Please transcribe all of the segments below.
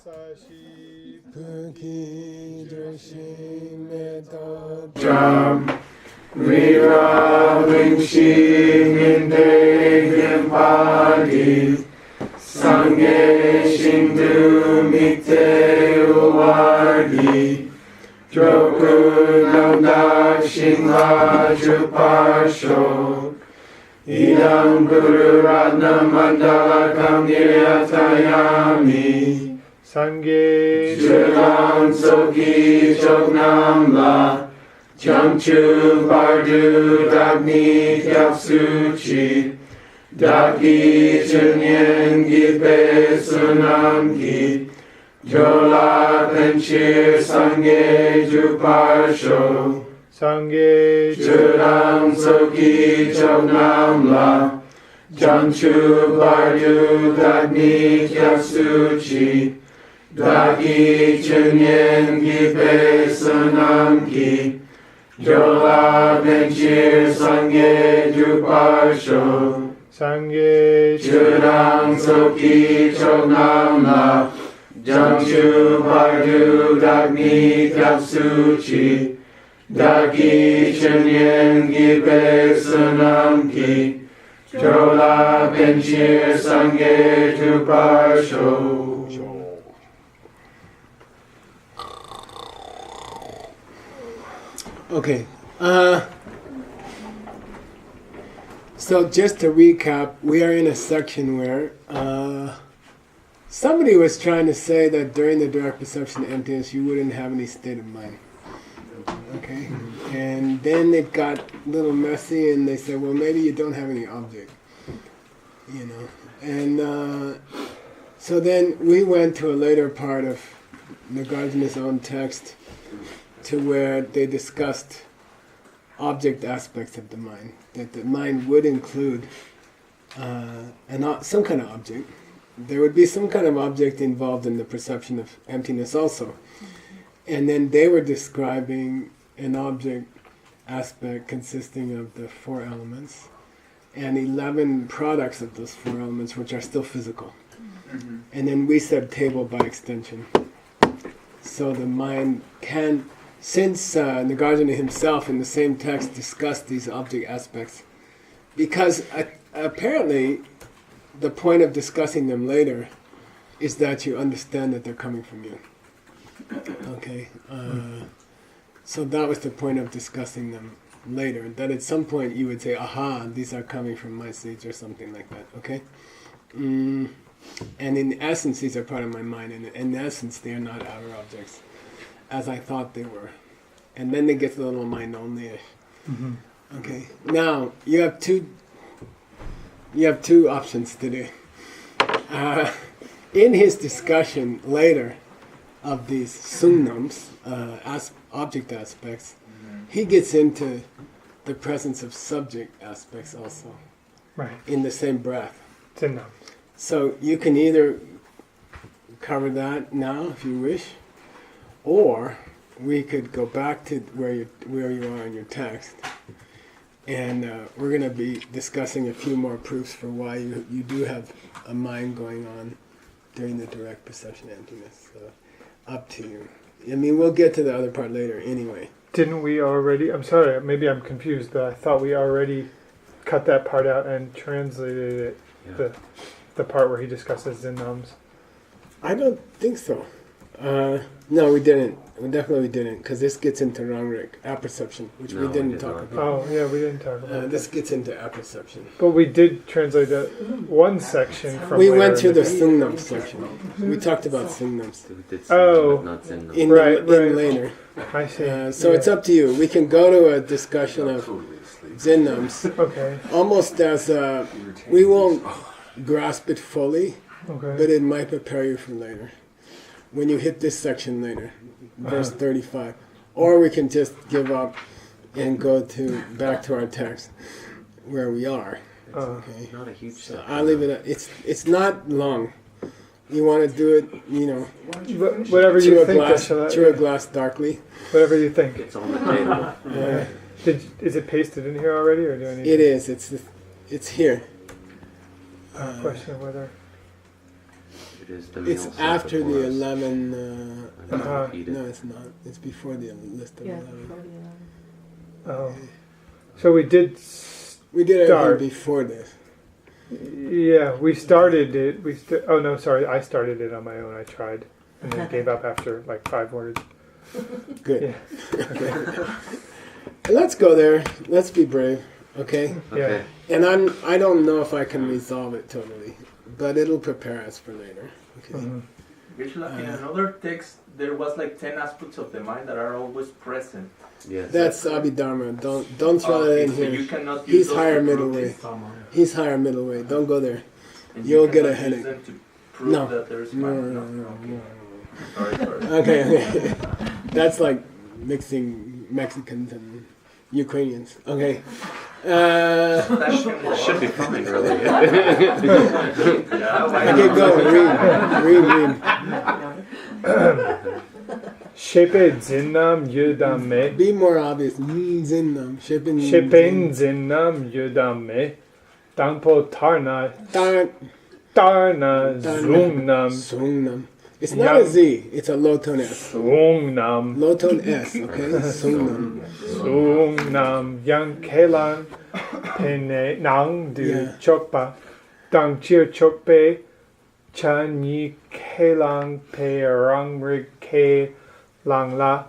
Sashi Puki Drishim Method Jam Vira Vingshing in Degim Padi Sange Shindu Mikte Uwargi Jokunamda Shingha Juparsho Idam Guru Ratna Mandala Kam Niryatayami Sangye Julam Soki Choknam La Jamchu Bardu Dagni Kyapsuchi Daki Chunyen Gipe Sunam Ki Jola Penchir Sangye Juparsho Sangye Julam Soki Choknam La Jamchu Bardu Dagni Kyapsuchi Daki Chunyen Gipe Sunam Ki Jola Benchir Sangye Juparsho Sangye Chudang Soki Choknam La Jamchu Bardu Dagni Kyapsuchi Daki Chunyen Gipe Sunam Ki Jola Benchir Sangye Juparsho. Okay. So just to recap, we are in a section where somebody was trying to say that during the direct perception of emptiness you wouldn't have any state of mind. Okay? And then it got a little messy and they said, well, maybe you don't have any object. You know? And so then we went to a later part of Nagarjuna's own text to where they discussed object aspects of the mind, that the mind would include some kind of object. There would be some kind of object involved in the perception of emptiness also. And then they were describing an object aspect consisting of the 4 elements and 11 products of those 4 elements which are still physical. Mm-hmm. And then we said table by extension. So the mind can... Since Nagarjuna himself in the same text discussed these object aspects, because apparently the point of discussing them later is that you understand that they're coming from you. Okay? So that was the point of discussing them later, that at some point you would say, aha, these are coming from my seeds or something like that. Okay? And in essence, these are part of my mind, and in essence, they are not outer objects, as I thought they were. And then they get to a little mind only-ish. Mm-hmm. Okay. Now you have two options to do. In his discussion later of these sungnams, object aspects, he gets into the presence of subject aspects also. right In the same breath. Sinnam. So you can either cover that now if you wish, or we could go back to where you are in your text, and we're going to be discussing a few more proofs for why you do have a mind going on during the direct perception of emptiness. So up to you. I mean, we'll get to the other part later anyway. Didn't we already? I'm sorry, maybe I'm confused, but I thought we already cut that part out and translated it, the part where he discusses Zinnams. I don't think so. No, we didn't. We definitely didn't, because this gets into Rangrik, apperception, which we didn't talk about. Oh, yeah, we didn't talk about This gets into apperception. But we did translate that one section from We later went to in the Sungnam section. We talked about Sungnams Oh. in Right. later. I see. So it's up to you. We can go to a discussion of Zinnams, Okay. almost as we won't grasp it fully, Okay. but it might prepare you for later. When you hit this section later, verse 35. Or we can just give up and go back to our text where we are. Okay. Not a huge So I'll leave it at, it's not long. You want to do it, Whatever you think. through a glass darkly. Whatever you think. It's on the table. Is it pasted in here already, or do I need? It is. It's here. Question of whether. It is the meal It's set after before the us. 11. And then Uh-huh. we eat it. No, it's not. It's before the list of Yeah, 11. before the Oh. So we did. We did Start. everything before this. Yeah, we started it. Oh no, sorry, I started it on my own. I tried, and then gave up after like 5 words. Good. Yeah. Okay. Let's go there. Let's be brave. Okay. Okay. And I don't know if I can resolve it totally, but it'll prepare us for later. Okay. Mhm. Geshe-la, in another text, there was like 10 aspects of the mind that are always present. Yes. That's Abhidharma. Don't throw that in so you here. cannot use He's those higher to prove middle way. this. He's higher middle way. Don't go there. And You'll you get a cannot use headache. them to prove No. that there is No, mind. no, no, Okay. no. Sorry. Okay. That's like mixing Mexicans and Ukrainians. Okay. That can work. Should be fine, really. Yeah, why Okay, not? go. Read. Shepe zinnam yudame. Be more obvious. Zinnam. Shipping. Shepen zinnam yudame. Dangpo tarna Darn. tarna zungnam Sungnam. It's not a Z. It's a low tone S. zungnam Low tone S. Okay. Sungnam. zungnam yang kelang pene nang du Yeah. chokpa dang chiu chokpe chan yi kelang pe rang rig ke lang la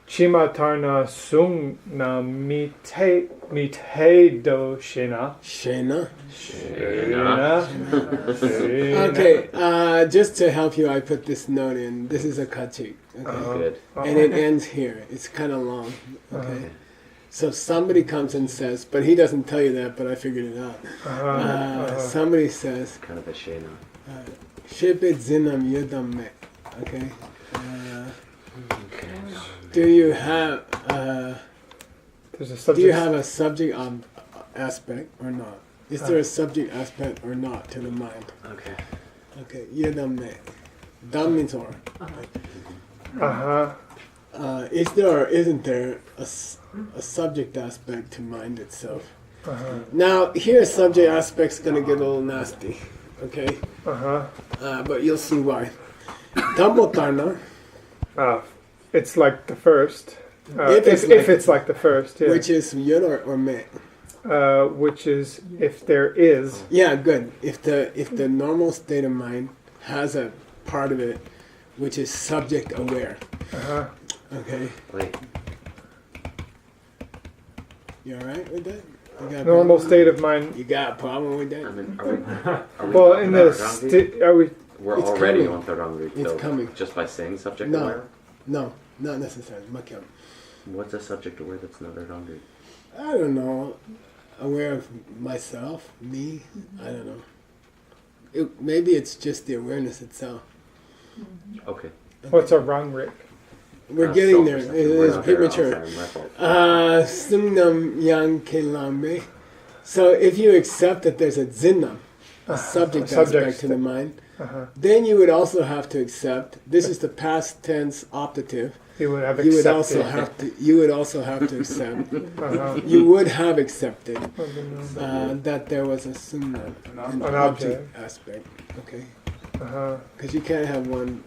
chima tarna sungnam mite do shina Shena. shina Okay. Just to help you, I put this note in. This is a kachik. Okay. Good. And it ends here. It's kind of long. Okay. So somebody comes and says, but he doesn't tell you that, but I figured it out. Somebody says, Kind of a shena. Shepet zinam yudam me. Okay. Do you have there's a do subject you have a subject aspect or not? Is there a subject aspect or not to the mind? Okay. Okay. Yudam me. Dam means or. Is there or isn't there a subject aspect to mind itself? Now, here subject aspect's going to get a little nasty, okay? But you'll see why. Dhammotarna, it's like the first If it's if like it's like the first, yeah. which is yud or me. Which is if there is. Yeah, good. If the normal state of mind has a part of it which is subject aware. Okay. Wait. You alright with that? You got a Normal problem? state of mind. You got a problem with I that? mean, are we Well, talking in about the Rangi? are we? We're It's already coming. on Thorangi, It's though, coming. just by saying subject No. aware? No, not necessarily. Makyam. What's a subject aware that's not Thorangi? I don't know. Aware of myself, me. I don't know. Maybe it's just the awareness itself. Okay. What's a wrong Rick? We're getting there. It Self-perception. We're is not there. premature. Okay, my fault. Sumnam yang kelambe. So if you accept that there's a zinnam, a subject aspect to the mind, then you would also have to accept. This is the past tense optative. You would have You would accepted. also have to. You would also have to accept. Uh-huh. You would have accepted that there was a sunnah, an An object object. aspect. Okay, Uh-huh. because you can't have one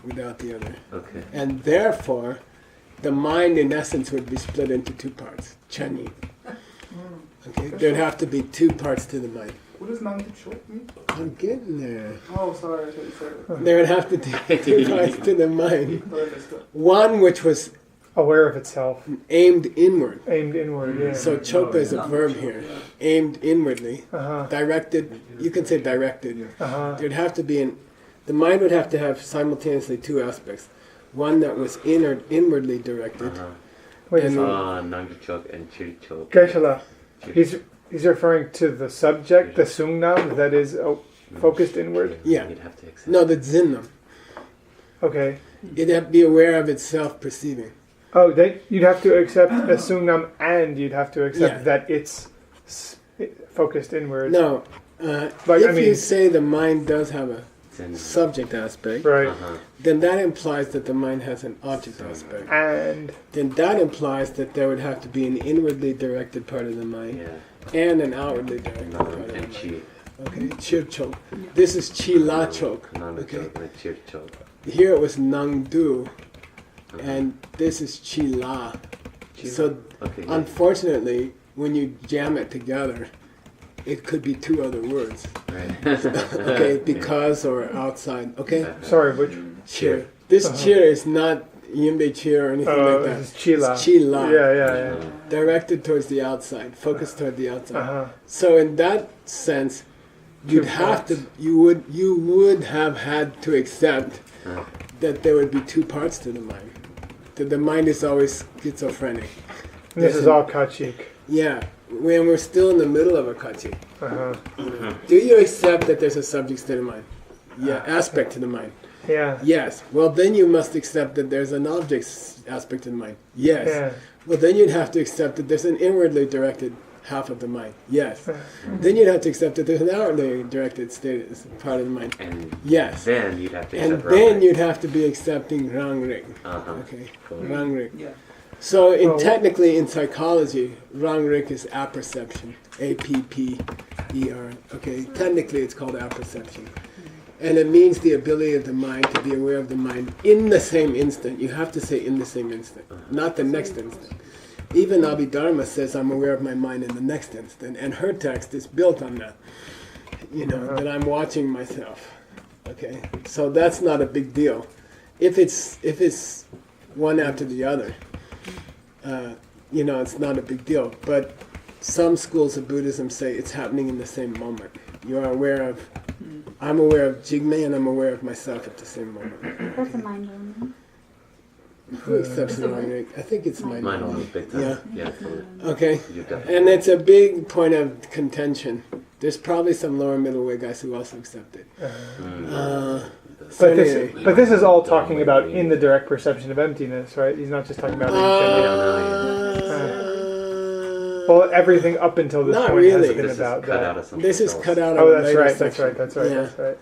without the other, Okay. and therefore, the mind in essence would be split into two parts. Chani. Okay, there'd have to be two parts to the mind. What does Nagarjuna mean? I'm getting there. Oh, sorry, I thought you said it. There would have to be two parts to the mind. But I missed it. One which was Aware of itself, aimed inward. aimed inward. Yeah. So chopa is a verb here. Aimed inwardly. Uh-huh. Directed, you can say directed. Uh-huh. There'd have to be the mind would have to have simultaneously two aspects. One that was inwardly directed. Wait, And- Nangchuk and Chirichok. Geshe-la, he's referring to the subject, the sungnam, that is focused inward. Yeah. You'd have to accept. No, the zinnam. Okay. It'd have to be aware of itself perceiving. Oh, you'd have to accept a sungnam, and you'd have to accept Yeah. that it's focused inward. No, But, if I mean- you say the mind does have a Zen. subject aspect, Right. then that implies that the mind has an object aspect. And Then that implies that there would have to be an inwardly directed part of the mind Yeah. and an outwardly directed part of the And mind. Chi. Okay, chirchok. This is chilachok. Okay, Nanachok and chirchok. here it was nangdu, and this is chila. So Okay. unfortunately, when you jam it together, it could be two other words. Right. Okay, because or outside. Okay, Sorry, which? cheer. This cheer is not yimbe cheer or anything Oh, like that. this is chila. It's chila. Yeah. Directed towards the outside, focused toward the outside. Uh-huh. So in that sense, you'd have to, you would have had to accept that there would be two parts to the mind. That the mind is always schizophrenic. This is all kachik. Yeah, when we're still in the middle of a kachi. Uh-huh. Do you accept that there's a subject to the mind? Yeah, aspect to the mind. Yeah. Yes. Well, then you must accept that there's an object aspect to the mind. Yes. Yeah. Well, then you'd have to accept that there's an inwardly directed half of the mind. Yes. Then you'd have to accept that there's an outwardly directed part of the mind. And Yes. then you'd have to And accept then Ramrik. you'd have to be accepting rangrig. Uh-huh. Okay. Cool. Rangrig. Yeah. So Oh. technically in psychology, rangrig is apperception. A-P-P-E-R. Okay. Technically it's called apperception. And it means the ability of the mind to be aware of the mind in the same instant. You have to say in the same instant, not the next instant. Even Abhidharma says I'm aware of my mind in the next instant. And her text is built on that. You know, that I'm watching myself. Okay? So that's not a big deal. If it's one after the other, you know, it's not a big deal. But some schools of Buddhism say it's happening in the same moment. You are aware of, I'm aware of Jigme and I'm aware of myself at the same moment. That's a mind only. Who accepts the mind? I think it's mind. Mine only big time. Yeah. Yeah, totally. Okay. You definitely. And it's a big point of contention. There's probably some lower middle way guys who also accept it. So But anyway. this is all talking about in the direct perception of emptiness, right? He's not just talking about in general. Well, everything up until this Not point really. has been This is about cut that. out of something This is else. cut out of Oh, a that's later right. section. That's right. Yeah. That's right.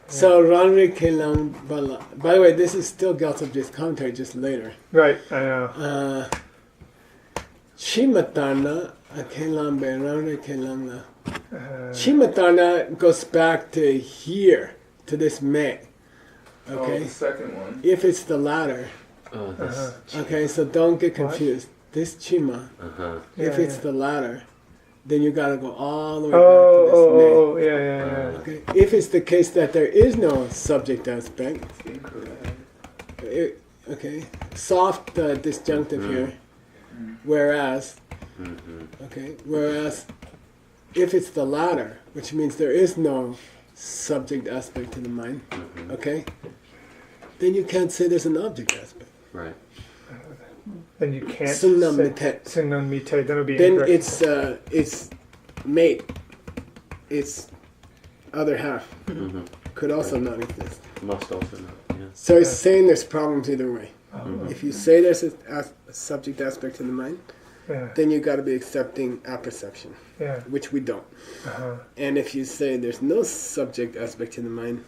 So Ranri Kelang Bala. By the way, this is still Gyaltsabji's commentary, just later. Right. I know. Chimatana Kelang Be Ranri Kelang La. Chimatana goes back to here, to this me. Oh, Okay? the second one. If it's the latter. Oh, this. Okay, so don't get confused. This Chima, Uh-huh. if it's the latter, then you gotta go all the way Oh, back to this me. yeah. Okay. If it's the case that there is no subject aspect, okay, soft disjunctive here, whereas, okay, whereas if it's the latter, which means there is no subject aspect to the mind, okay, then you can't say there's an object aspect. Right. Then you can't Sunnam say mite. Sunnam mite. Then it would be Then incorrect. it's mate, it's other half, could also not exist. Must also not. Yeah. So it's saying there's problems either way. If you say there's a subject aspect to the mind, Yeah. then you got to be accepting apperception, Yeah. which we don't. Uh-huh. And if you say there's no subject aspect to the mind,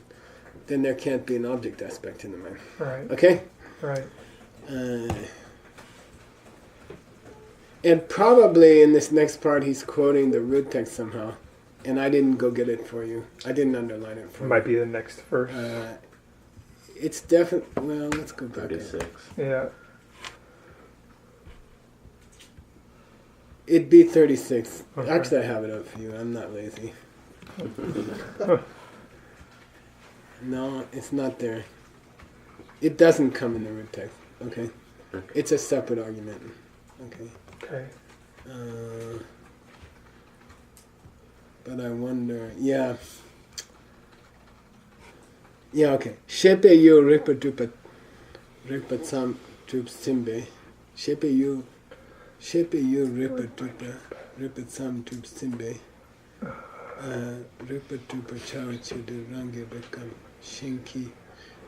then there can't be an object aspect to the mind. Right. Okay? Right. And probably in this next part he's quoting the root text somehow. And I didn't go get it for you. I didn't underline it for you. Might be the next verse. It's definitely... Well, let's go back. 36. Yeah. It'd be 36. Okay. Actually, I have it up for you. I'm not lazy. No, it's not there. It doesn't come in the root text. Okay? It's a separate argument. Okay? Okay. But I wonder... Yeah. Yeah, okay. Shepe yu ripa sam tup simbe. Shepe yu ripa sam tup simbe. Ripa tupa chawa chudu rangi bekam shinki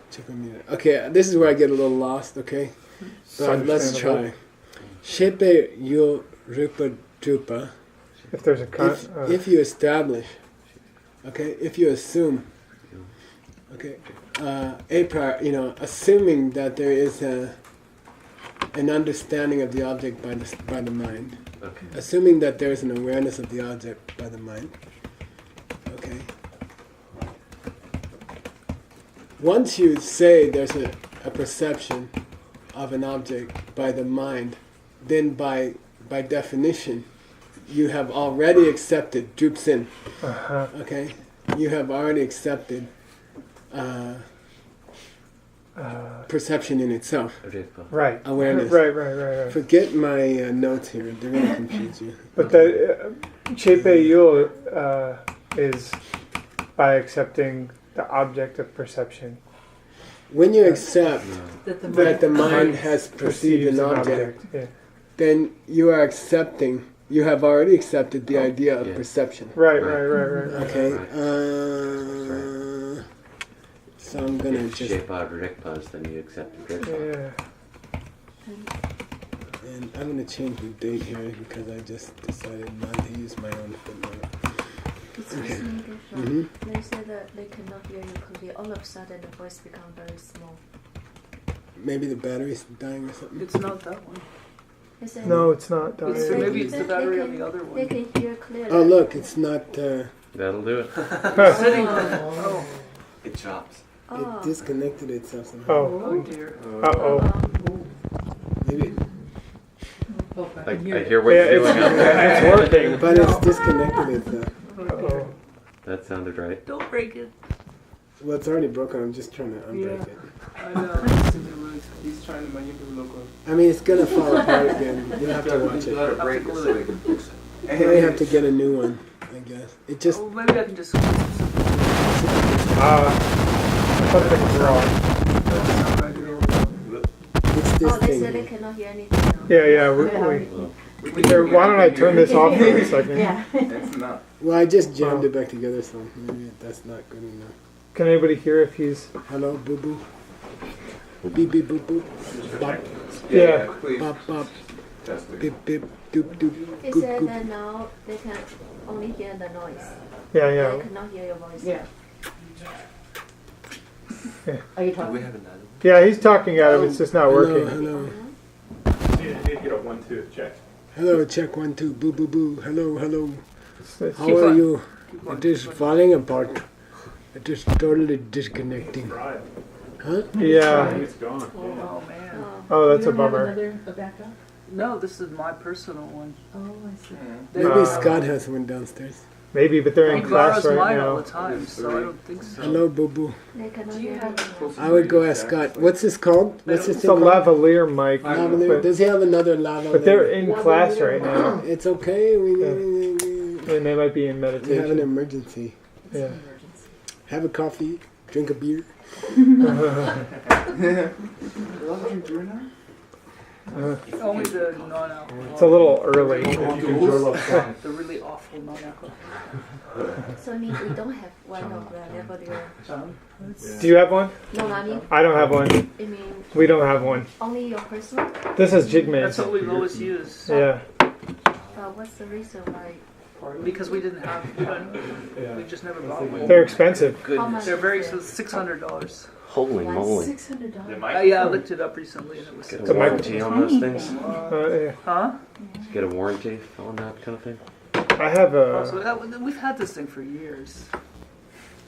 chukamira. Okay, this is where I get a little lost, okay? But let's try. Shepe yu ripa tupa. If there's a If you establish, okay, if you assume, okay, assuming that there is an understanding of the object by the mind, Okay. assuming that there is an awareness of the object by the mind, okay, once you say there's a perception of an object by the mind, then by definition, you have already accepted, droops in, okay? You have already accepted perception in itself, Right. awareness. Right. Forget my notes here, they're going to confuse you. But the Chepe Yul is by accepting the object of perception. When you accept That the mind has perceived an object, Yeah. then you are accepting, you have already accepted the idea of Yeah. perception. Right. Okay. So I'm gonna If just, shape out Rikpas, then you accept the Rikpa. Yeah. and I'm gonna change the date here because I just decided not to use my own footnote. Excuse me, Geshe. Mhm. They say that they cannot hear you clearly. All of a sudden, the voice becomes very small. Maybe the battery's dying or something. It's not that one. They say No, it's not dying. It's, maybe it's the They battery can- on the other they one. can hear clearly. Oh look, it's not. That'll do it. Sitting there. Oh. It chops. Oh. It disconnected itself somehow. Oh. Oh dear. Uh-oh. Maybe, I hear what you're doing out there. It's working. but it's disconnected itself. Uh-oh. That sounded right. Don't break it. Well, it's already broken. I'm just trying to unbreak it. I know. He's trying to manipulate. I mean, it's gonna fall apart again. You'll have to watch it. Let it break it so we can fix it. You may have to get a new one, I guess. It just. Oh, maybe I can just. I thought that was wrong. It's this Oh, they thing. said they cannot hear anything now. Yeah. Here, why don't I turn this off for a second? It's not. Well, I just jammed it back together, so maybe that's not good enough. Can anybody hear if he's... Hello, boo boo. Beep beep boop boop. Bop Yeah. bop bop. Beep beep doop doop. They Goop said goop. that now they can only hear the noise. Yeah. They cannot hear your voice. Yeah. Yeah. Are you Do we talking? have another one? Yeah, he's talking at him. It's just not Hello, working. hello. You need to get a 1, 2, check. Hello, check 1, 2. Boo boo boo. Hello, hello. It's- How are you? It is falling apart. It is totally disconnecting. Huh? Yeah. It's gone. Oh man. Oh. Oh, that's a You don't have bummer. a backup? No, this is my personal one. Oh, I see. Maybe Scott has one downstairs. Maybe, but they're in He class borrows right mine all now. the time, so I don't think so. Hello, boo boo. They cannot hear you now. I would go ask Scott. What's this called? What's this It's a thing called? lavalier mic, Lavalier. but, Does he have another lavalier? but they're in class right now, It's okay. We and they might be in have an meditation. emergency. Yeah. Have a coffee. Drink a beer. Only the non-alcoholic. It's a little early. The really awful non-alcoholic. So I mean, we don't have one of the lavalier. Do you have one? No, I mean, I don't have one. I mean, We don't have one. only your personal. This is That's Jigme. what we've always used. Yeah. What's the reason why? Because we didn't have. We just never bought one. They're expensive. How much? They're very is it? $600. Holy moly. $600. Yeah, I looked it up recently and it was. Get a The mic- warranty on those things? Yeah. Huh? Get a warranty on that kind of thing? I have Oh, a. so we've had this thing for years.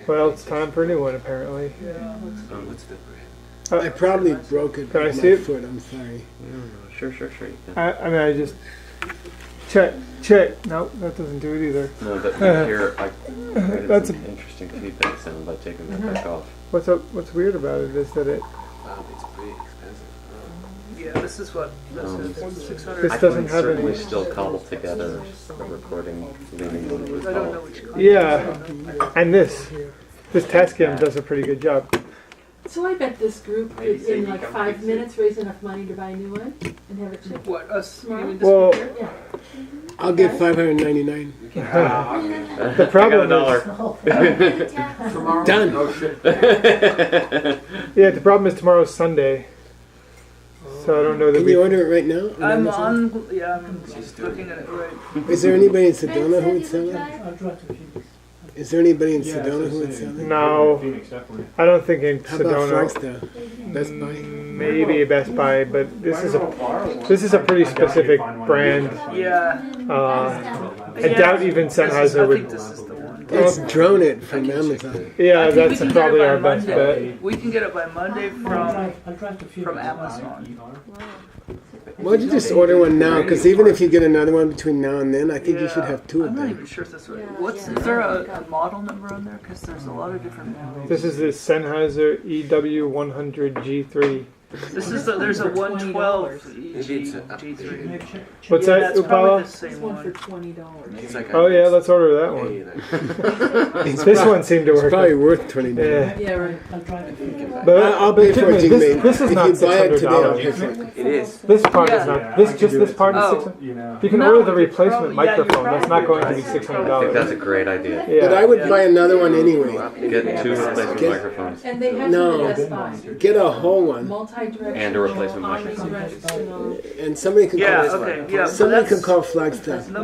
Well, it's time for a new one apparently. Yeah. I probably broke it Can I with see my it? foot. I'm sorry. Sure, you can. I mean, I just check. No, that doesn't do it either. No, but you hear, I created That's some interesting feedback sound by taking that back off. What's weird about it is that it Wow, it's pretty expensive. Yeah, this is what. This is 600. This I doesn't can have certainly any- still cobble together a recording leaning on the I don't know call. which kind. Yeah. and this Tascam does a pretty good job. So I bet this group could, in like 5 minutes, raise enough money to buy a new one and have it shipped. What us? You mean this Well, computer? Yeah. I'll get $599. the problem is, Done. yeah, the problem is tomorrow's Sunday, so I don't know that Can we. you order it right now? on I'm Amazon? on. Yeah, I'm looking at it right. Is there anybody in Sedona who would sell it? Is there anybody in Sedona who would sell it? No, Phoenix, definitely. I don't think in How about Sedona. Flagstaff? Best Buy? Maybe Best Buy, but this is a pretty specific brand. Yeah. I doubt even I Sennheiser think would. this is the one. It's drone it from Amazon. Yeah, I think we that's can get probably it by our best Monday. bet. We can get it by Monday from Amazon. Why don't you just order one now? Because even if you get another one between now and then, I think you should have two of I'm not them. even sure if that's right. Is there a model number on there? Because there's a lot of different models. This is the Sennheiser EW100G3. There's a 112 G3. What's Yeah, that, that's probably Upala? the same This one for one. $20. Oh yeah, let's order that one. This one seemed to It's work. probably worth $20. Yeah. Yeah, right. But I'll pay for it, this, Jigme. this is If not you buy it today, I'll pay $600. for it. It is. This part is Yeah. not. This part is Oh. $600. You can No, order the you replacement probably- yeah, you microphone. That's not going to be I think that's a $600. great idea. But I Yeah. would buy another one anyway. Get 2 replacement Get- microphones. And they have No. to be Best Buy. Get a whole one. Multi-directional. And a replacement microphone. omnidirectional. And somebody can Yeah, call okay, yeah. So somebody can that's, call Flagstaff. the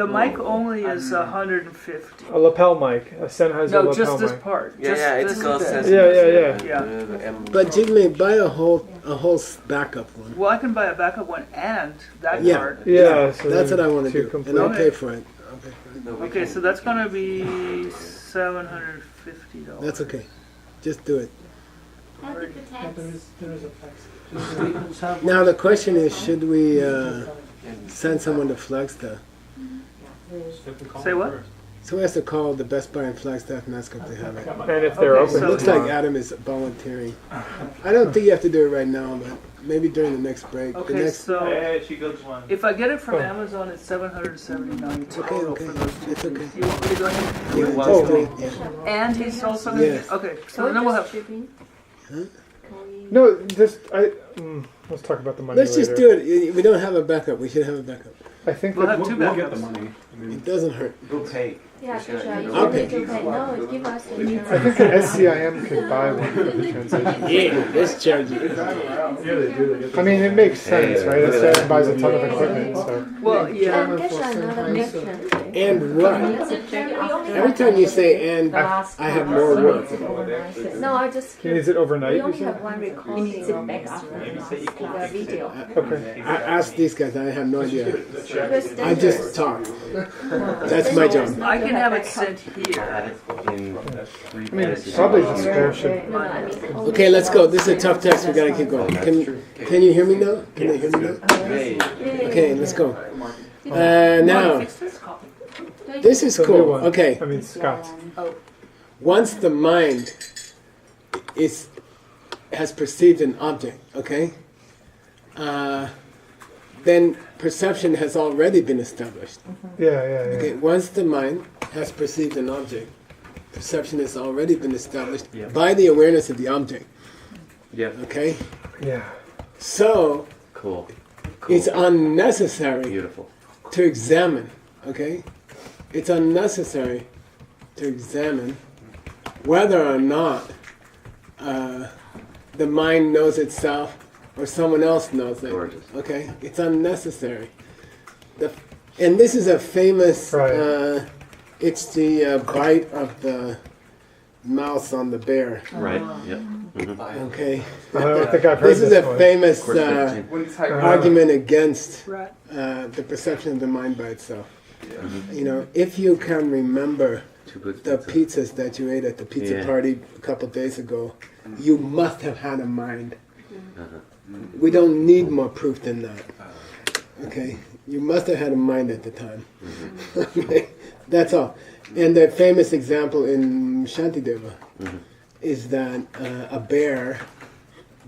mic only is 150. A lapel mic, a Sennheiser No, lapel just this mic. part. Yeah, Just yeah, it this still bit. says. Yeah. Yeah. But Jigme, buy a whole backup one. Well, I can buy a backup one and that Yeah. card. Yeah, so That's what they're I want to two do, complete. and I'll Okay. pay for it. Okay, so that's gonna be $750. That's okay. Just do it. How did the tax? Now the question is, should we send someone to Flagstaff? Say what? So we have to call the Best Buy in Flagstaff and ask if they have it. And if they're Okay, open, It looks so- like Adam is volunteering. I don't think you have to do it right now, but maybe during the next break. The Okay, next, so She goes one. if I get it from Oh. Amazon, it's $779 total okay. for those two. It's okay. You want me to go ahead? yeah, Oh, just do it. Yeah. And he's also Yes. okay. So Can we then we'll just have. chip in? Huh? Can we- No, let's talk about the money Let's later. just do it. We don't have a backup. We should have a backup. I think We'll that have two backups. It doesn't hurt. We'll pay. Yeah, Sure. Tisha, you Okay. need to pay. No, give us I insurance. think the SCIM could buy one for the translation. Yeah, let's charge you. I mean, it makes sense, Hey, right? look at SCIM that. buys a ton of equipment, so. Well, yeah. And Tisha, another question. And what? Every time you say and, I have more work. No, I just. He needs it overnight, We you only said? have one recording of the video. Okay. I asked these guys. I have no idea. Because I just talk. That's my job. I can have it sent here. In I mean, probably the spare should. No, I mean. only Okay, let's go. This is a tough text. We gotta keep going. Can you hear me now? Can you hear me now? Okay, let's go. Now, this is It's a new cool. one. Okay, I mean, Scott's. once the mind has perceived an object, okay, then perception has already been established. Yeah. Okay, once the mind has perceived an object, perception has already been established by the awareness of the object. Yeah. Okay, Yeah. so Cool. it's unnecessary Beautiful. to examine. Okay, it's unnecessary to examine whether or not the mind knows itself or someone else knows it. Gorgeous. Okay, it's unnecessary. And this is a famous. Right. It's the bite of the mouse on the bear. Right. Yep. Okay, I don't think I've heard this is a one. famous Course 15. argument against Right. the perception of the mind by itself. You know, if you can remember 2 boots the pizza. pizzas that you ate at the pizza Yeah. party a couple days ago, you must have had a mind. Uh-huh. We don't need more proof than that. Okay, you must have had a mind at the time. Okay, that's all. And the famous example in Shantideva is that a bear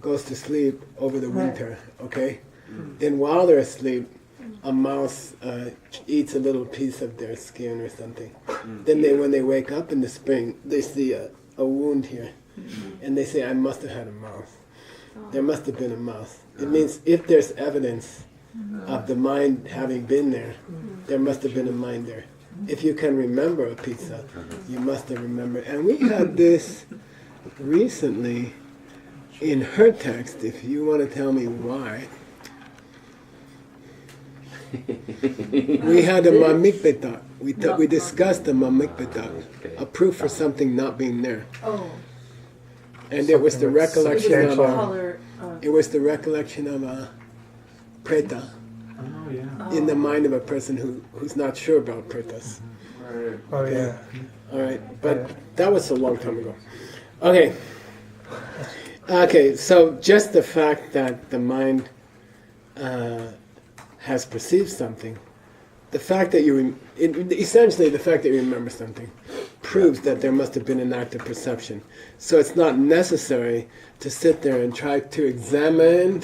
goes to sleep over the winter. Okay, then while they're asleep, a mouse eats a little piece of their skin or something. Then when they wake up in the spring, they see a wound here, and they say, "I must have had a mouse. There must have been a mouse." It means if there's evidence of the mind having been there, there must have been a mind there. If you can remember a pizza, you must have remembered. And we had this recently in her text, if you want to tell me why. We had a mamikbetak. We discussed the mamikbetak, a proof for something not being there. Oh. And it was the Something that's recollection of substantial. Color. it was the recollection of a preta in the mind of a person who's not sure about pretas. Oh yeah. All right, but that was a long time ago. Okay. Okay, so just the fact that the mind has perceived something, the fact that essentially the fact that you remember something proves that there must have been an act of perception. So it's not necessary to sit there and try to examine,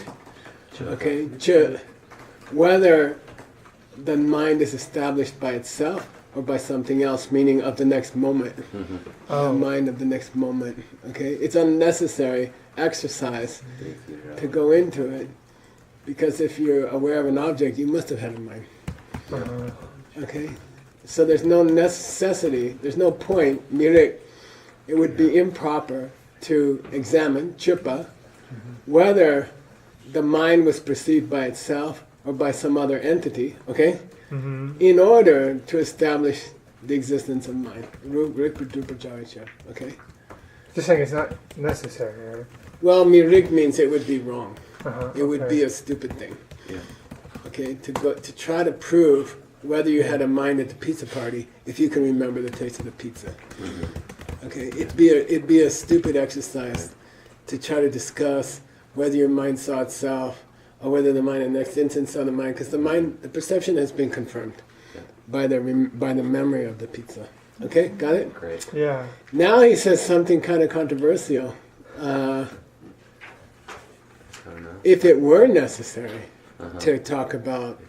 okay, whether the mind is established by itself or by something else, meaning of the next moment. The mind of the next moment. Okay, it's unnecessary exercise to go into it, because if you're aware of an object, you must have had a mind. Okay, so there's no necessity, there's no point. It would be improper to examine chupa whether the mind was perceived by itself or by some other entity. Okay. In order to establish the existence of mind. Okay? Just saying it's not necessary, right? Well, mirik means it would be wrong. It would Okay. be a stupid thing. Yeah. Okay? To try to prove whether you had a mind at the pizza party if you can remember the taste of the pizza. Okay? It'd be a stupid exercise to try to discuss whether your mind saw itself or whether the mind in the next instance saw the mind, because the perception has been confirmed by the memory of the pizza. Okay, got it? Great. Yeah. Now he says something kind of controversial. If it were necessary to talk about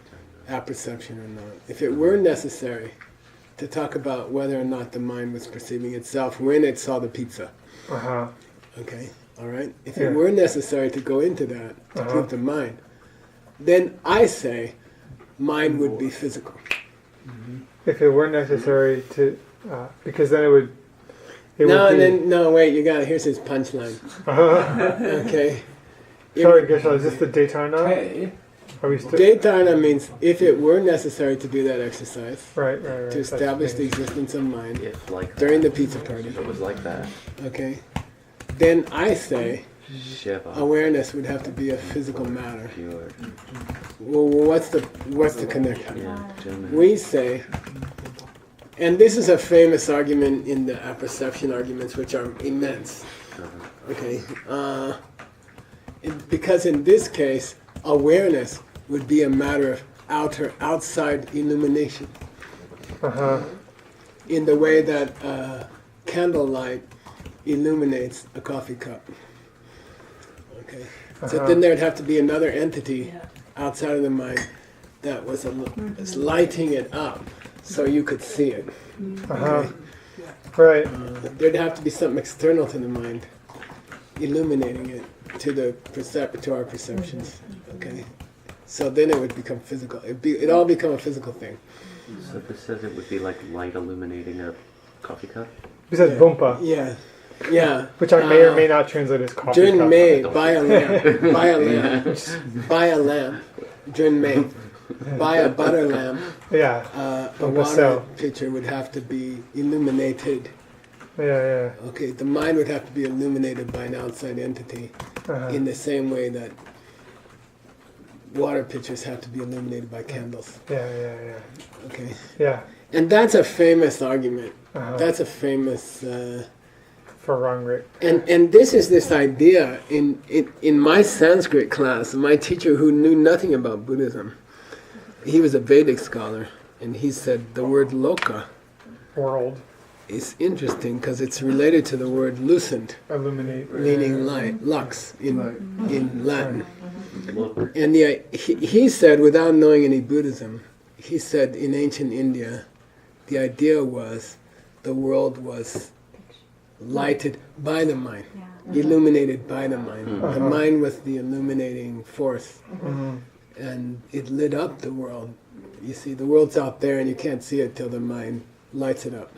apperception or not, if it were necessary to talk about whether or not the mind was perceiving itself when it saw the pizza. Okay, all right? If it were necessary to go into that, to prove the mind, then I say mind would be physical. If it were necessary to, because then it would be... Wait, you got it. Here's his punchline. Okay. Sorry, Gershel, is this the Daytarna? Are we still... Daytarna means if it were necessary to do that exercise, Right. to establish the existence of mind If like during that. the pizza party. If it was like that. Okay. Then I say Shiva. awareness would have to be a physical matter. Pure. Well, what's the connection? Yeah. Gentlemen. We say, and this is a famous argument in the apperception arguments, which are immense. Okay, because in this case, awareness would be a matter of outside illumination. In the way that candlelight illuminates a coffee cup. Okay, so then there'd have to be another entity outside of the mind that was lighting it up so you could see it. Okay? Right. There'd have to be something external to the mind, illuminating it to our perceptions. Okay, so then it would become physical. It'd all become a physical thing. So this says it would be like light illuminating a coffee cup? Besides Bumpa, Yeah. which I may or may not translate as coffee Jun cup. May, buy a lamp. Buy a lamp. Jun May, buy a butter lamp. Yeah. A water pitcher would have to be illuminated. Yeah. Okay, the mind would have to be illuminated by an outside entity in the same way that water pitchers have to be illuminated by candles. Yeah. Okay, Yeah. and that's a famous argument. That's a famous... for wrong, Rick. And this is this idea in my Sanskrit class. My teacher, who knew nothing about Buddhism, he was a Vedic scholar, and he said the word loka World. is interesting because it's related to the word lucent, Illuminate. meaning light, lux in Latin. Look. And he said, without knowing any Buddhism, he said in ancient India, the idea was the world was lighted by the mind, illuminated by the mind. The mind was the illuminating force, and it lit up the world. You see, the world's out there and you can't see it till the mind lights it up.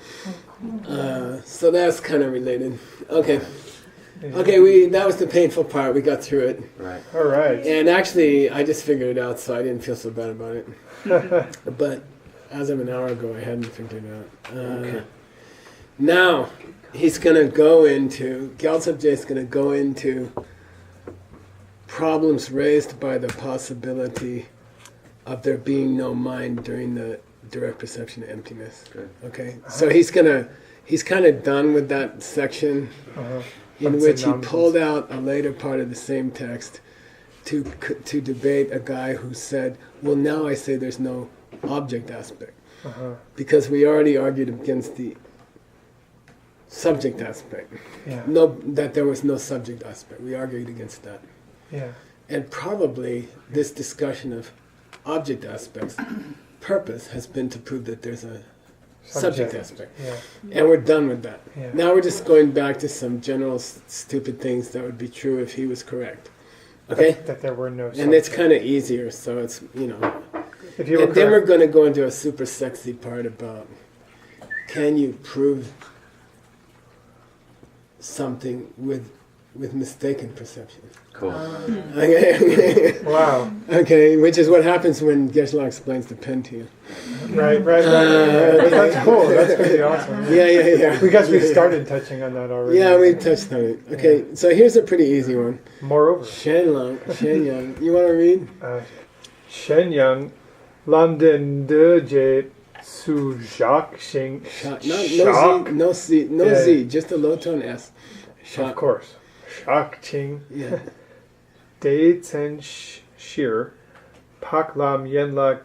So that's kind of related. Okay, that was the painful part. We got through it. Right. All right. And actually, I just figured it out, so I didn't feel so bad about it. But as of an hour ago, I hadn't figured it out. Now, he's going to go into, Gyaltsab is going to go into problems raised by the possibility of there being no mind during the direct perception of emptiness. Good. Okay, so he's kind of done with that section in which he pulled out a later part of the same text to debate a guy who said, well, now I say there's no object aspect because we already argued against the subject aspect. Yeah. That there was no subject aspect. We argued against that. Yeah. And probably this discussion of object aspects, purpose has been to prove that there's a subject aspect. Yeah. And we're done with that. Yeah. Now we're just going back to some general stupid things that would be true if he was correct. Okay? That there were no subjects. And it's kind of easier, so it's, you know. If you were And then we're correct, going to go into a super sexy part about can you prove something with mistaken perception. Cool. Okay. wow. Okay, which is what happens when Geshe-la explains the pen to you. Right. That's cool. That's going to be awesome. Yeah. Because we started touching on that already. Yeah, we touched on it. Okay, so here's a pretty easy one. Moreover. Shenyang. You want to read? Shenyang London de Su Jacques Xing. No Z, just a low tone S. Of course. Shak Ching. Yeah. De Zen Shir. Pak Lam Yen La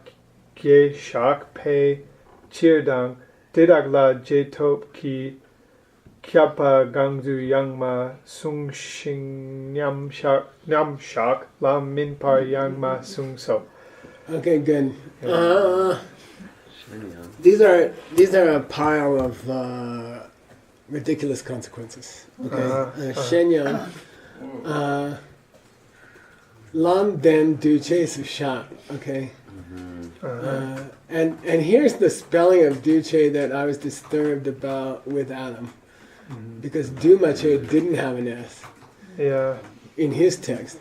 Gye Shak Pei Chirdang. Didag La Jetop Ki Kyapa Gangzu Yangma Sung Shing Nyam Shak Lam Min Par Yangma Sung So. Okay, good. These are a pile of ridiculous consequences. Okay, Shenyang, Lam Den Du Che Su Sha. Okay, and here's the spelling of Du Che that I was disturbed about with Adam, because Du Ma Che didn't have an S. Yeah. In his text,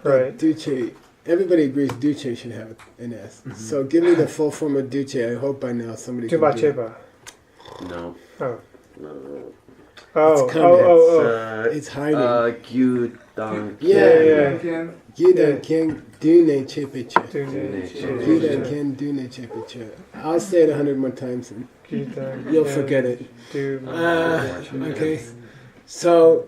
Right. Du Che. Everybody agrees Duce should have an S. So give me the full form of Duce. I hope by now somebody can do it. Cheba. No. Oh. No. It's hiding. Gyudang. Yeah. Yeah. Gyudan Ken Dune Chepeche. Dune Gyudan Ken Dune Chepeche. I'll say it 100 more times and you'll forget it. Okay. So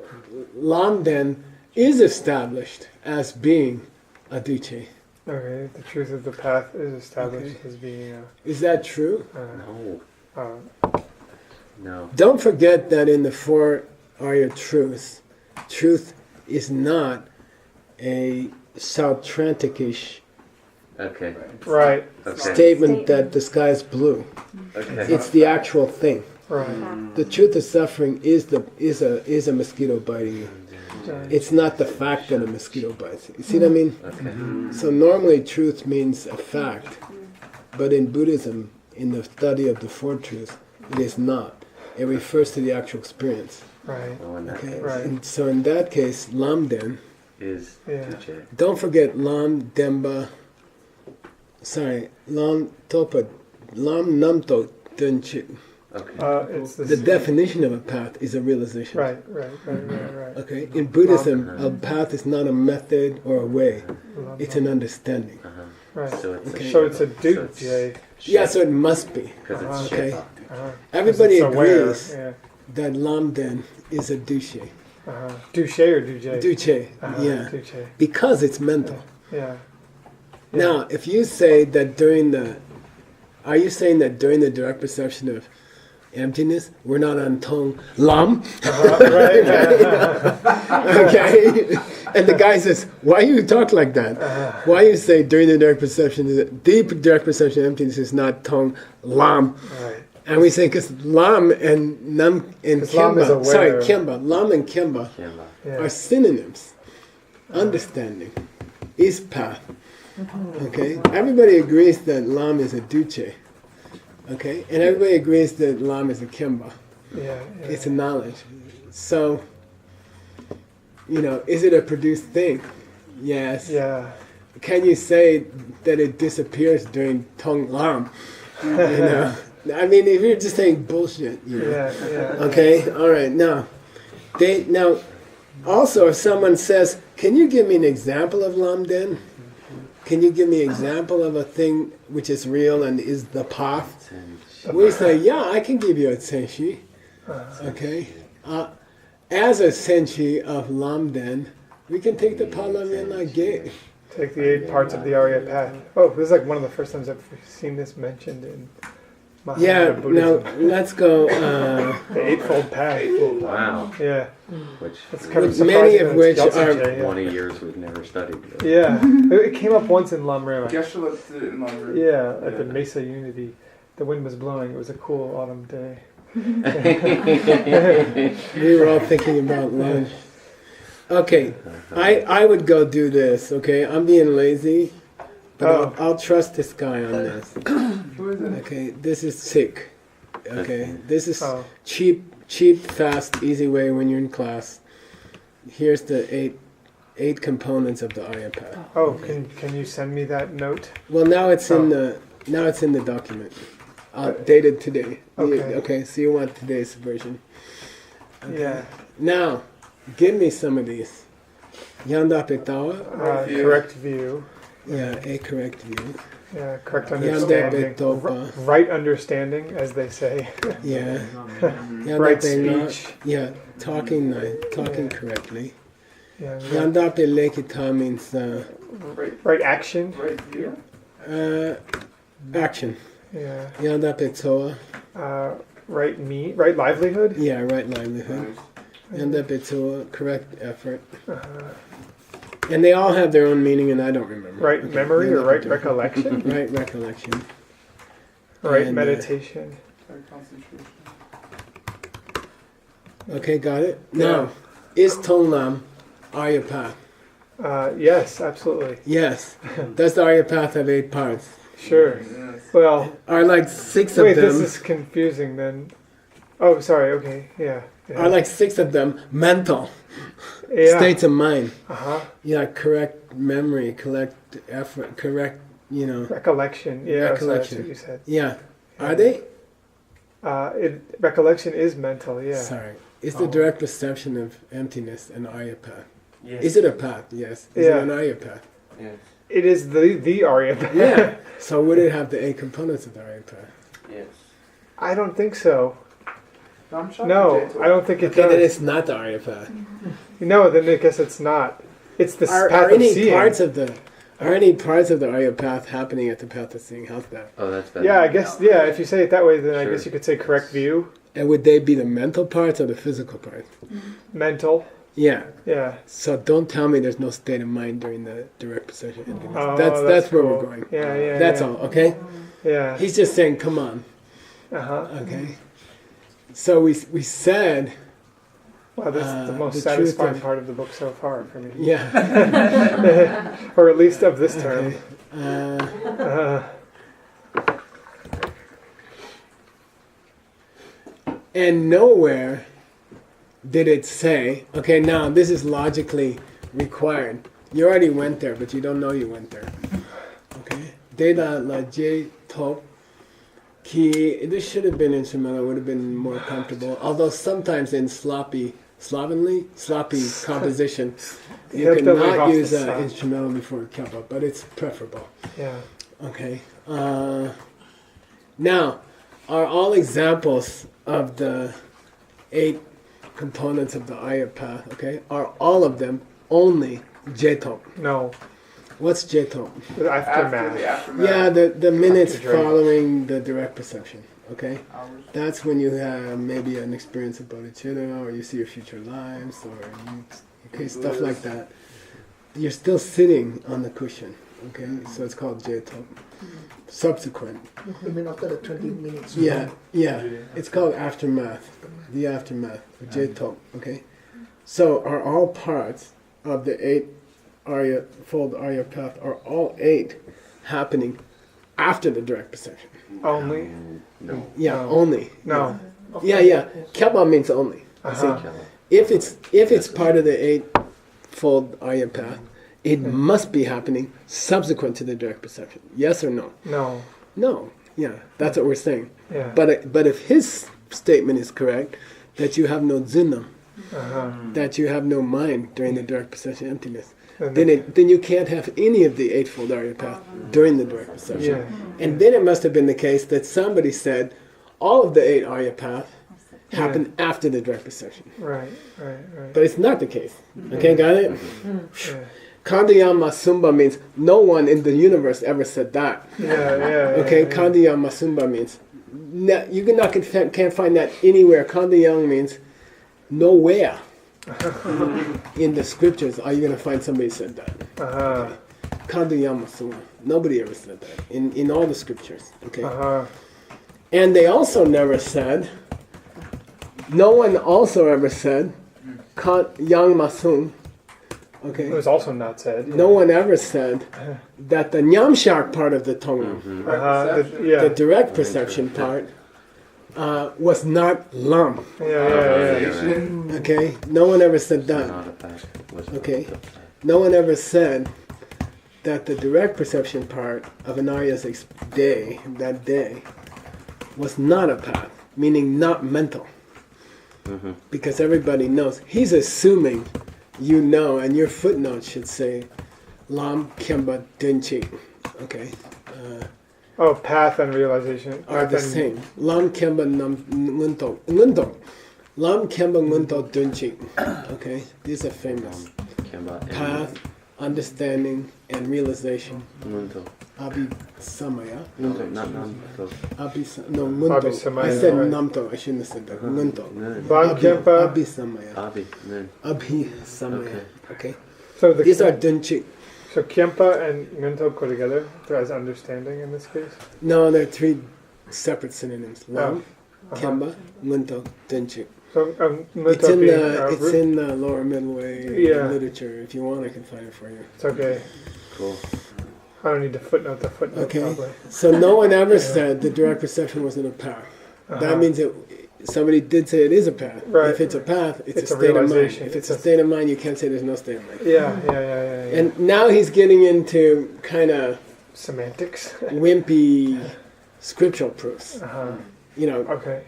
Lamden is established as being a duce. Okay, the truth of the path is established as being Is that true? No. Don't forget that in the four Arya truths, truth is not a Sautrantic-ish right. statement that the sky is blue. Okay. It's the actual thing. Right. The truth of suffering is a mosquito biting you. It's not the fact that a mosquito bites you. You see what I mean? Okay. So normally truth means a fact, but in Buddhism, in the study of the four truths, it is not. It refers to the actual experience. Right. Oh, in that Okay. case. Right. And so in that case, Lamden. Is Yeah. Duce. Don't forget Lam Demba. Sorry, Lam Topa, Lam Namto Dunchit. Okay. It's the The definition of a path is a realization. Right. Okay. In Buddhism, a path is not a method or a way; it's an understanding. Right. So it's Okay. So it's a duce. Yeah, so it must be. Because it's Okay. Shepa. Everybody It's aware, agrees yeah. that Lamden is a duche. Duce or duce? Duche, yeah, Duce. because it's mental. Yeah. Now, if you say that are you saying that during the direct perception of emptiness, we're not on Tong Lam? Okay? And the guy says, why you talk like that? Why you say during the direct perception, deep direct perception of emptiness is not Tong Lam? Right. And we say, because Lam and Nam and 'Cause Lam is Kimba, sorry, aware. Kimba, Lam and Kimba Yeah. are synonyms. Understanding is path. Okay? Everybody agrees that Lam is a duce. Okay? And everybody agrees that Lam is a Kimba. Yeah. It's a knowledge. So, is it a produced thing? Yes. Yeah. Can you say that it disappears during Tong Lam? I mean, if you're just saying bullshit, Yeah. Okay, all right. Now, also, if someone says, "Can you give me an example of Lamden?" can you give me an example of a thing which is real and is the path? We say, yeah, I can give you a senshi. Okay? As a senshi of Lamden, we can take the Palamyana gate. Take the 8 parts of the Arya path. Oh, this is like one of the first times I've seen this mentioned in Mahayana Buddhism. Now let's go. The Eightfold Path. Wow. Yeah. Which It's kind of many of surprising which that it's are- Gyaltsen, 20 years we've never studied. Yeah. It came up once in Lamrema. Geshe-la did it in London. Yeah, at the Mesa Unity. The wind was blowing. It was a cool autumn day. We were all thinking about lunch. Okay, I would go do this. Okay, I'm being lazy, but I'll trust this guy on this. Who is it? Okay, this is sick. Okay, this is Oh. cheap, fast, easy way when you're in class. Here's the eight components of the Arya path. Oh, can you send me that note? Well, now it's in the document. Dated today. Okay. Okay, so you want today's version. Okay. Yeah. Now, give me some of these. Yanda petawa. Correct view. Yeah, a correct view. Yeah, correct Yanda understanding. betopa. Right understanding, as they say. Yeah. Yanda Right pena- speech. Yeah, talking correctly. Yeah. Yanda pelekita means Right action. Right view. action. Yeah. Yanda petoa. Right livelihood. Yeah, right livelihood. Yanda petoa, correct effort. And they all have their own meaning, and I don't remember. Right Okay, memory or Yanda right petoa. recollection. Right recollection. Right And, meditation. Right concentration. Okay, got it? Now, is Tonglam Arya path? Yes, absolutely. Yes. Does the Arya path have 8 parts? Sure. Yes. Well, Are like 6 wait, of them? this is confusing then. Oh, sorry. Okay. Yeah. Are like 6 of them mental Yeah. states of mind? Uh-huh. Yeah, correct memory, correct effort, correct, Recollection. Yeah. Recollection. So that's what you said. Yeah. Are they? Recollection is mental. Yeah. Sorry. Is the direct perception of emptiness an Arya path? Yes. Is it a path? Yes. Is Yeah. it an Arya path? Yes. It is the Arya path. Yeah. So would it have the 8 components of the Arya path? Yes. I don't think so. I'm shocked No, at J2. I don't think it Okay, then does. it's not the Arya path. No, then I guess it's not. It's the Are path of any seeing. parts of the Arya path happening at the path of seeing? How's that? Oh, that's better. Yeah, I guess. Yeah, if you say it that way, then I Sure. guess you could say correct view, And would they be the mental parts or the physical parts? mental. Yeah. Yeah. So don't tell me there's no state of mind during the direct perception. emptiness. Oh, that's where cool. we're going. Yeah, yeah. That's yeah. all. Okay. Yeah. He's just saying, come on. Uh huh. Okay. So we said, Wow, this is the most the truth satisfying of- part of the book so far for me, yeah. or at least of this term. Okay. And nowhere did it say, okay, now this is logically required. You already went there, but you don't know you went there. Okay? Deda la j top ki. This should have been instrumental, would have been more comfortable. Although sometimes in sloppy composition, you have to leave cannot off use the an sound. instrumental before kappa, but it's preferable. Yeah. Okay. Now, are all examples of the 8 components of the Arya path, okay, are all of them only Jetop? No. What's Jetop? The After aftermath. the aftermath. Yeah, the minutes After dream. following the direct perception, okay? Hours. That's when you have maybe an experience of bodhicitta, or you see your future lives, or stuff like that. You're still sitting on the cushion, okay? So it's called Jetop. Subsequent. You mean after the 20 minutes? Yeah. It's called aftermath. The aftermath. J-top. Okay. So are all parts of the 8 fold Arya path, are all 8 happening after the direct perception? Only. No. Yeah, No. only. No. Yeah. Kyaba means only. Uh-huh. If it's part of the 8 fold Arya path, it must be happening subsequent to the direct perception. Yes or no? No. No. Yeah, that's what we're saying. Yeah. But if his statement is correct, that you have no dzuna that you have no mind during the direct perception emptiness, And then you can't have any of the Eightfold Arya Path during the direct perception. Yeah. And then it must have been the case that somebody said all of the 8 Arya Path happened after the direct perception. Right. But it's not the case. Okay, got it? Yeah. Kandiyama Sumba means no one in the universe ever said that. Yeah. Okay, Kandiyama Sumba means you can't find that anywhere. Kandiyang means nowhere in the scriptures are you going to find somebody said that. Kandiyama Sumba. Nobody ever said that in all the scriptures. Okay. And they also never said. No one also ever said Yang Masung. Okay. It was also not said. No one ever said that the Nyamshak part of the Tonga, the direct perception part, was not Lam. Yeah. Okay? No one ever said that. Okay? No one ever said that the direct perception part of an Arya's day, that day, was not a path, meaning not mental. Because everybody knows. He's assuming you know, and your footnote should say Lam Kemba Denchi. Okay? Path and realization Are the same. Lam Kemba Ngunto. Lam Kemba Ngunto Denchi. Okay? These are famous. Path, understanding, and realization. Abi Samaya. Ngunto. I said Namto. I shouldn't have said that. Ngunto. Abi Samaya. Abi Samaya. Okay. So these are Dunchi. So Kempa and Ngunto go together as understanding in this case? No, they're 3 separate synonyms. Lam, Kemba, Ngunto, Dunchi. So it's in the lower middle way literature. If you want, I can find it for you. It's okay. Cool. I don't need to footnote the footnote. Okay. Probably. So no one ever said the direct perception wasn't a path. That means that somebody did say it is a path. Right. If it's a path, it's a state of mind. realization. If it's a state of mind, you can't say there's no state of mind. Yeah. And now he's getting into kind of semantics, wimpy scriptural proofs. You know, okay.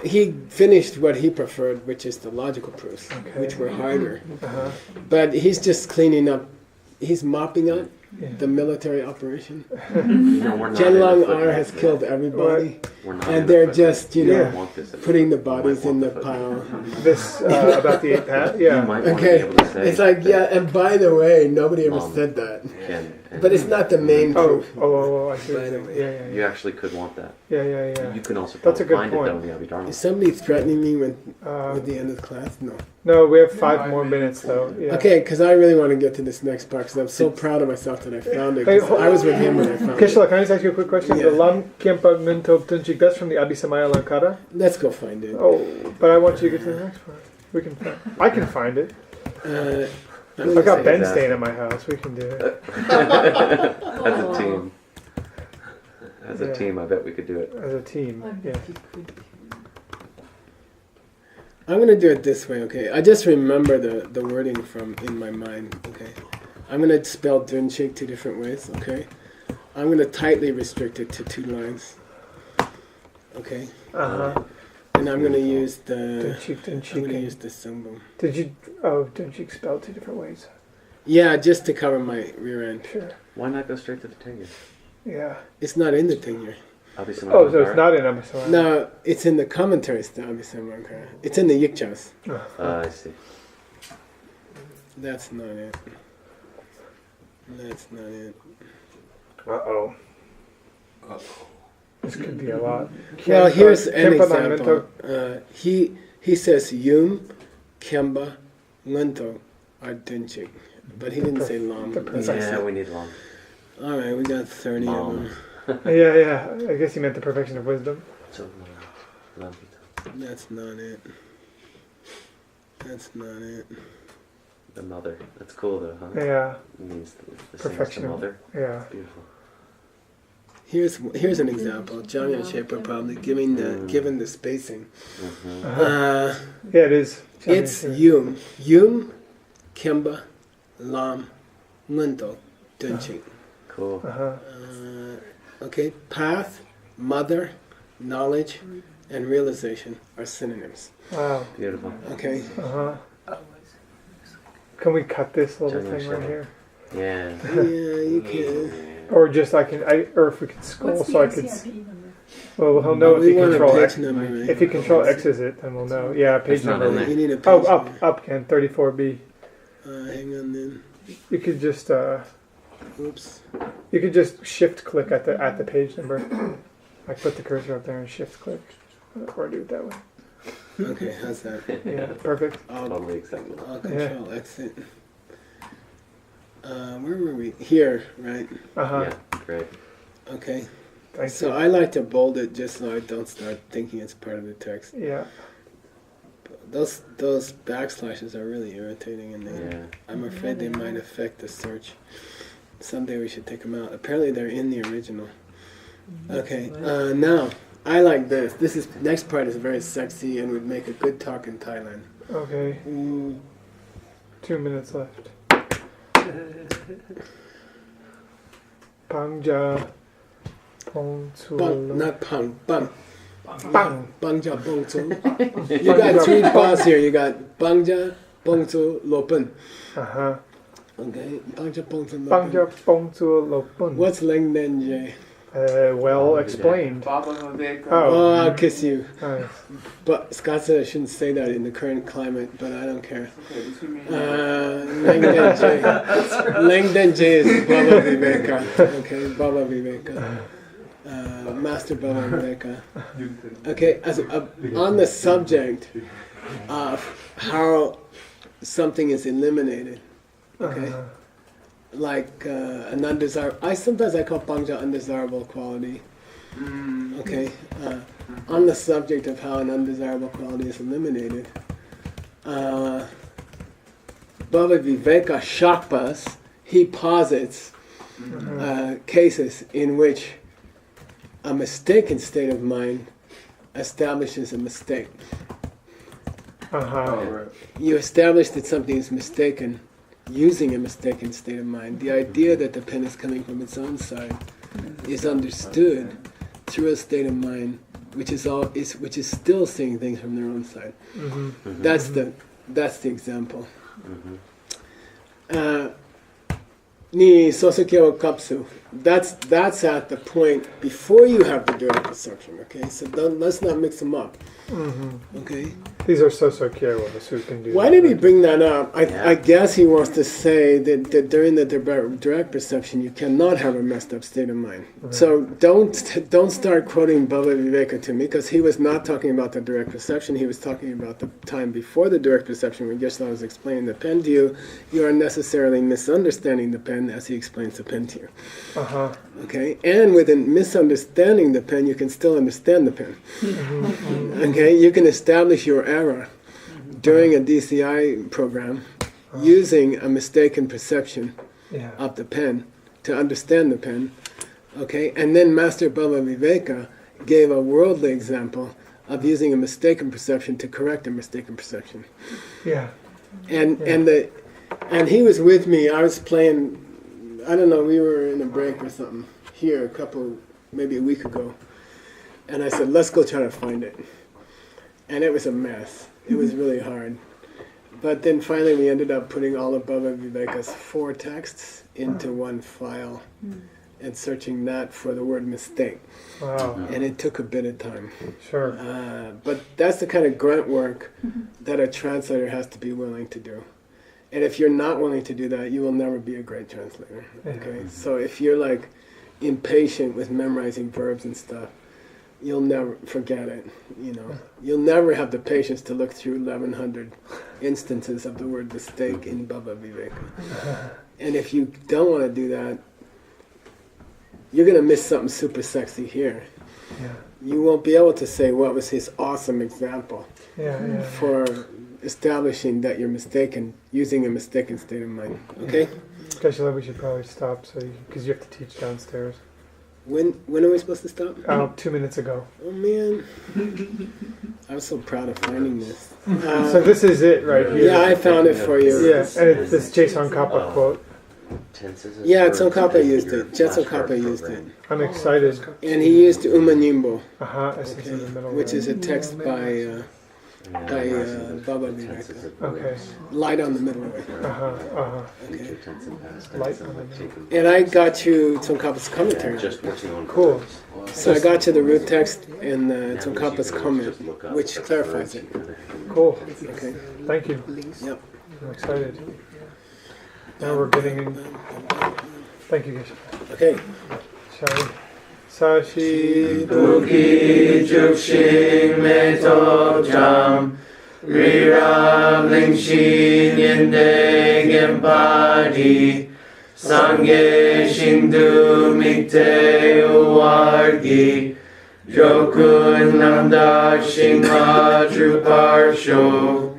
He finished what he preferred, which is the logical proofs, which were harder. But he's just cleaning up. He's mopping up the military operation. Chenlang R has killed everybody, and they're just, putting the bodies in the pile. This about the 8 path, Okay, it's like, and by the way, nobody ever said that. But it's not the main proof. I see. You actually could want that. Yeah. You can also That's a good find point. it though in the Abhidharma. Is somebody threatening me with the end of the class? No. No, we have 5 more minutes though. Yeah. Okay, because I really want to get to this next part because I'm so proud of myself that I found it. 'Cause I was with him when I found it. Kishla, can I just ask you a quick question? Yeah. The Lam Kempa Ngunto Tunchik, that's from the Abhisamaya Lankara? Let's go find it. Oh, but I want you to get to the next part. I can find it. I got Ben staying at my house. We can do it. As a team. As a team, I bet we could do it. As a team, yeah. I'm going to do it this way, okay? I just remember the wording from in my mind, okay? I'm going to spell Dunchik 2 different ways, okay? I'm going to tightly restrict it to 2 lines, okay? And I'm going to use the... Dunchik. I'm going to use the Sungbum. Dunchik spelled 2 different ways. Yeah, just to cover my rear end. Sure. Why not go straight to the Tengyur? Yeah. It's not in the Tengyur. So it's not in Abhisamaya? No, it's in the commentaries to Abhisamaya. It's in the Yikchas. I see. That's not it. That's not it. Uh-oh. This could be a lot. Well, here's an example. He says Yum, Kemba, Ngunto are Dunchik. But he didn't say Lam. Yeah, we need Lam. Alright, we got 30 of them. Yeah. I guess he meant the perfection of wisdom. That's not it. That's not it. The mother. That's cool though, huh? Yeah. It means the Perfection. mother. Yeah. It's beautiful. Here's an example. Jamya Shaper probably given the spacing. Yeah, it is. It's Yum. Yum, Kemba, Lam, Ngunto, Dunchik. Cool. Okay, path, mother, knowledge, and realization are synonyms. Wow. Beautiful. Okay? Uh huh. Can we cut this little thing right here? Yeah. Yeah, you can. Or just or if we can scroll What's the so I could. SCIP number? Well, he'll know if We he want a control page X. number, right? If he control X's it, then we'll know. Yeah, page It's not number. in there. You need a page Oh, number. up, Ken, 34B. Hang on then. You could just Oops. you could just shift click at the page number. Like put the cursor up there and shift click, or do it that way. Okay, how's that? Yeah, perfect. Totally acceptable. I'll control exit. Where were we? Here, right? Uh huh. Yeah, great. Okay. Thank So you. I like to bold it just so I don't start thinking it's part of the text. Yeah. Those backslashes are really irritating, and I'm afraid they might affect the search. Someday we should take them out. Apparently they're in the original. Okay. Now I like this. Next part is very sexy and would make a good talk in Thailand. Okay. 2 minutes left. Pangja Pong Bang, not pang, bang. Bang. Bangja Bongzu. You got 3 bars here. You got Bangja Bongzu Lopen. Uh huh. Okay. Bangja Bongzu Lopen. Pangja Pong Lopun. What's Leng Denje? Well explained. Oh, I'll kiss you. Nice. But Scott said I shouldn't say that in the current climate, but I don't care. Leng Denje. Leng Denje is Baba Viveka. Okay, Baba Viveka. Master Baba Viveka. Okay, on the subject of how something is eliminated. Okay. Like an undesirable, sometimes I call Pangja undesirable quality. Okay, on the subject of how an undesirable quality is eliminated, Bhava Viveka Shakpas, he posits cases in which a mistaken state of mind establishes a mistake. You establish that something is mistaken using a mistaken state of mind. The idea that the pen is coming from its own side is understood through a state of mind which is still seeing things from their own side. That's the example. Ni sosokyo kapsu. That's at the point before you have the direct perception. Okay, so let's not mix them up. Okay. These are so-so-kyo-was who can do Why that. did he bring that up? I guess he wants to say that during the direct perception you cannot have a messed up state of mind. So don't start quoting Bhava Viveka to me, because he was not talking about the direct perception. He was talking about the time before the direct perception when Geshe-la was explaining the pen to you. You are necessarily misunderstanding the pen as he explains the pen to you. Okay, and within misunderstanding the pen, you can still understand the pen. Okay, you can establish your error during a DCI program using a mistaken perception of the pen to understand the pen. Okay, and then Master Bhava Viveka gave a worldly example of using a mistaken perception to correct a mistaken perception. And he was with me. I was playing. I don't know, we were in a break or something here maybe a week ago. And I said, let's go try to find it. And it was a mess. It was really hard. But then finally we ended up putting all of Bhava Viveka's 4 texts into one file and searching that for the word mistake. Wow. And it took a bit of time. Sure. But that's the kind of grunt work that a translator has to be willing to do. And if you're not willing to do that, you will never be a great translator. Okay, so if you're like impatient with memorizing verbs and stuff, you'll never forget it. You'll never have the patience to look through 1,100 instances of the word mistake in Bhava Viveka. And if you don't want to do that, you're gonna miss something super sexy here. You won't be able to say what was his awesome example for establishing that you're mistaken, using a mistaken state of mind. Okay? Geshe-la, we should probably stop because you have to teach downstairs. When are we supposed to stop? 2 minutes ago. Oh man, I was so proud of finding this. So this is it right here. Yeah, I found it for you. Yeah, and it's this Jason Kappa quote. Tenses is Yeah, for Tsongkhapa used your it. Tsongkhapa flashcard used it. program. I'm excited. And he used Uma Nimbo, Essence in the middle. which is a text by And then By, memorizing Baba the Viveka. tenses of Okay. words. Light on the Middle Way. Future tense and past Light tense. on And the like taking And I got you Tsongkhapa's yeah, commentary. just working on Cool. words. So I got you the root text and Now Tsongkhapa's you can comment, just look up which the clarifies words it. you gotta- Cool. Okay. Thank you. Yep. I'm excited. Now we're getting in. Thank you, guys. Okay. Shall we? Sashi Buki Jukshin Meto Jam Rira Blingshin Yende Gempadi Sange Shindu Mikte Uwargi Jokun Namda Shingha Druparsho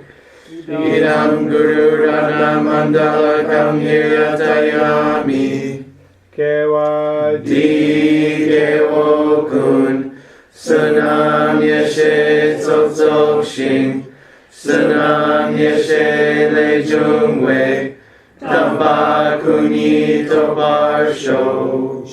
Idam Guru Rana Mandala Kamhiratayami Kewa Di Gewo Kun Sunam Yeshe Tsotsok Shing Sunam Yeshe Le Jungwe Tamba Kuni Tobar Sho